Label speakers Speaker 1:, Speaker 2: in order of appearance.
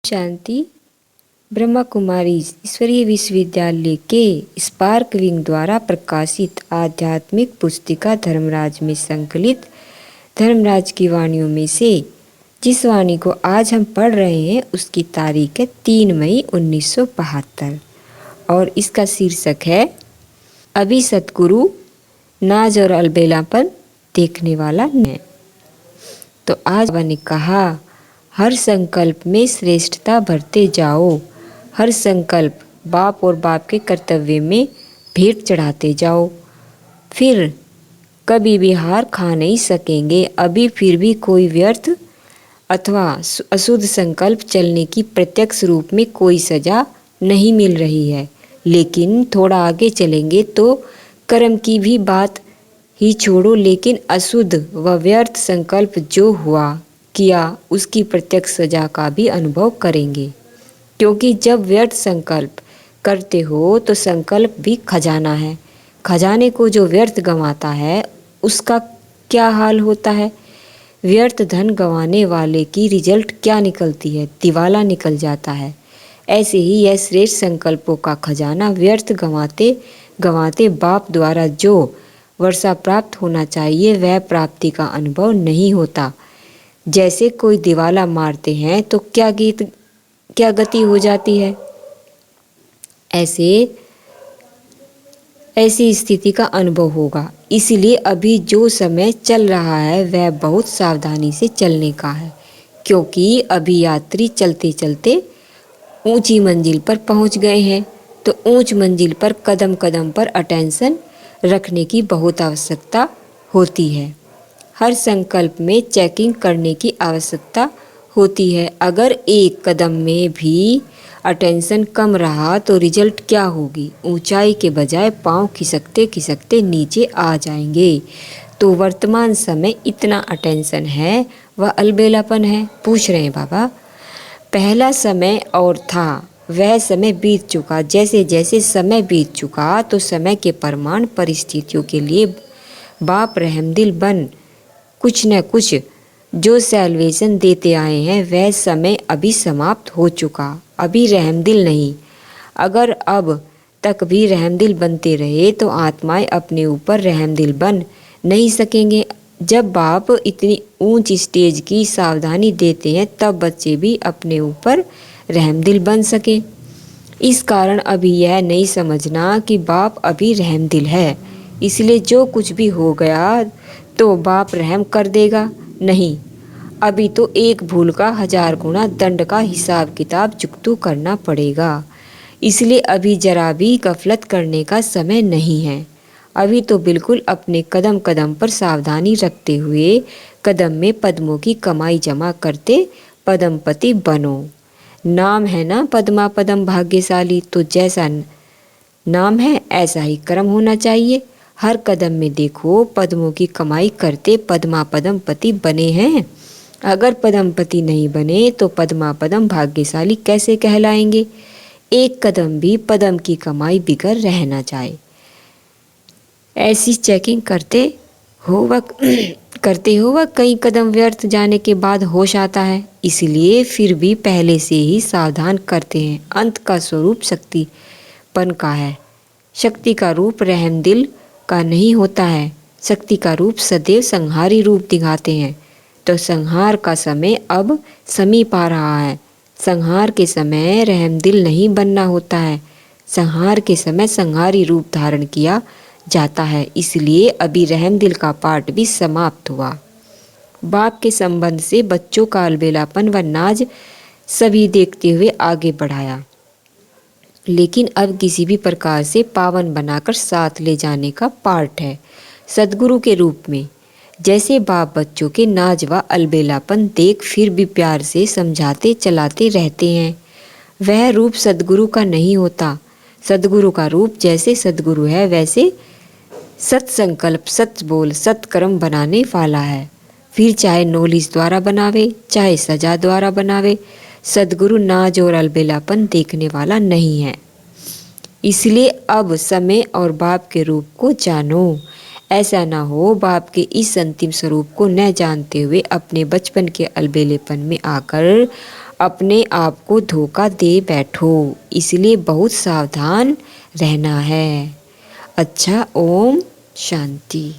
Speaker 1: शांति। ब्रह्मा कुमारी ईश्वरीय विश्वविद्यालय के स्पार्क विंग द्वारा प्रकाशित आध्यात्मिक पुस्तिका धर्मराज में संकलित धर्मराज की वाणियों में से जिस वाणी को आज हम पढ़ रहे हैं उसकी तारीख है 3 मई 1972 और इसका शीर्षक है अभी सतगुरु नाज और अलबेलापन देखने वाला नहीं। तो आज बाबा ने कहा, हर संकल्प में श्रेष्ठता भरते जाओ, हर संकल्प बाप और बाप के कर्तव्य में भेंट चढ़ाते जाओ, फिर कभी भी हार खा नहीं सकेंगे। अभी फिर भी कोई व्यर्थ अथवा अशुद्ध संकल्प चलने की प्रत्यक्ष रूप में कोई सजा नहीं मिल रही है, लेकिन थोड़ा आगे चलेंगे तो कर्म की भी बात ही छोड़ो, लेकिन अशुद्ध व व्यर्थ संकल्प जो हुआ किया उसकी प्रत्यक्ष सजा का भी अनुभव करेंगे। क्योंकि जब व्यर्थ संकल्प करते हो तो संकल्प भी खजाना है। खजाने को जो व्यर्थ गंवाता है उसका क्या हाल होता है? व्यर्थ धन गंवाने वाले की रिजल्ट क्या निकलती है? दिवाला निकल जाता है। ऐसे ही यह श्रेष्ठ संकल्पों का खजाना व्यर्थ गंवाते गंवाते बाप द्वारा जो वर्षा प्राप्त होना चाहिए वह प्राप्ति का अनुभव नहीं होता। जैसे कोई दिवाला मारते हैं तो क्या गति हो जाती है, ऐसी स्थिति का अनुभव होगा। इसलिए अभी जो समय चल रहा है वह बहुत सावधानी से चलने का है, क्योंकि अभी यात्री चलते चलते ऊंची मंजिल पर पहुंच गए हैं। तो ऊंच मंजिल पर कदम कदम पर अटेंशन रखने की बहुत आवश्यकता होती है। हर संकल्प में चेकिंग करने की आवश्यकता होती है। अगर एक कदम में भी अटेंशन कम रहा तो रिजल्ट क्या होगी? ऊंचाई के बजाय पांव खिसकते खिसकते नीचे आ जाएंगे। तो वर्तमान समय इतना अटेंशन है वह अलबेलापन है। पूछ रहे हैं बाबा, पहला समय और था वह समय बीत चुका। जैसे जैसे समय बीत चुका तो समय के प्रमाण परिस्थितियों के लिए बाप रहमदिल बन कुछ न कुछ जो सैल्वेशन देते आए हैं वह समय अभी समाप्त हो चुका। अभी रहमदिल नहीं। अगर अब तक भी रहमदिल बनते रहे तो आत्माएं अपने ऊपर रहमदिल बन नहीं सकेंगे। जब बाप इतनी ऊंच स्टेज की सावधानी देते हैं तब बच्चे भी अपने ऊपर रहमदिल बन सके। इस कारण अभी यह नहीं समझना कि बाप अभी रहमदिल है, इसलिए जो कुछ भी हो गया तो बाप रहम कर देगा। नहीं, अभी तो एक भूल का 1000 गुना दंड का हिसाब किताब चुकतू करना पड़ेगा। इसलिए अभी जरा भी गफलत करने का समय नहीं है। अभी तो बिल्कुल अपने कदम कदम पर सावधानी रखते हुए कदम में पद्मों की कमाई जमा करते पद्मपति बनो। नाम है ना पद्मा पदम भाग्यशाली, तो जैसा नाम है ऐसा ही कर्म होना चाहिए। हर कदम में देखो पद्मों की कमाई करते पद्मा पदमपति बने हैं। अगर पदमपति नहीं बने तो पद्मा पदम भाग्यशाली कैसे कहलाएंगे? एक कदम भी पदम की कमाई बिगड़ रह न जाए, ऐसी चेकिंग करते हो वह कई कदम व्यर्थ जाने के बाद होश आता है। इसलिए फिर भी पहले से ही सावधान करते हैं। अंत का स्वरूप शक्तिपन का है। शक्ति का रूप रहमदिल का नहीं होता है। शक्ति का रूप सदैव संहारी रूप दिखाते हैं। तो संहार का समय अब समीप आ रहा है। संहार के समय रहमदिल नहीं बनना होता है। संहार के समय संहारी रूप धारण किया जाता है। इसलिए अभी रहमदिल का पाठ भी समाप्त हुआ। बाप के संबंध से बच्चों का अलबेलापन व नाज सभी देखते हुए आगे बढ़ाया, लेकिन अब किसी भी प्रकार से पावन बनाकर साथ ले जाने का पाठ है। सदगुरु के रूप में जैसे बाप बच्चों के नाज व अलबेलापन देख फिर भी प्यार से समझाते चलाते रहते हैं, वह रूप सदगुरु का नहीं होता। सदगुरु का रूप जैसे सदगुरु है वैसे सत्संकल्प सच बोल सत्कर्म बनाने वाला है। फिर चाहे नॉलेज द्वारा बनावे चाहे सजा द्वारा बनावे, सदगुरु नाज और अलबेलापन देखने वाला नहीं है। इसलिए अब समय और बाप के रूप को जानो। ऐसा ना हो बाप के इस अंतिम स्वरूप को न जानते हुए अपने बचपन के अलबेलेपन में आकर अपने आप को धोखा दे बैठो, इसलिए बहुत सावधान रहना है। अच्छा, ओम शांति।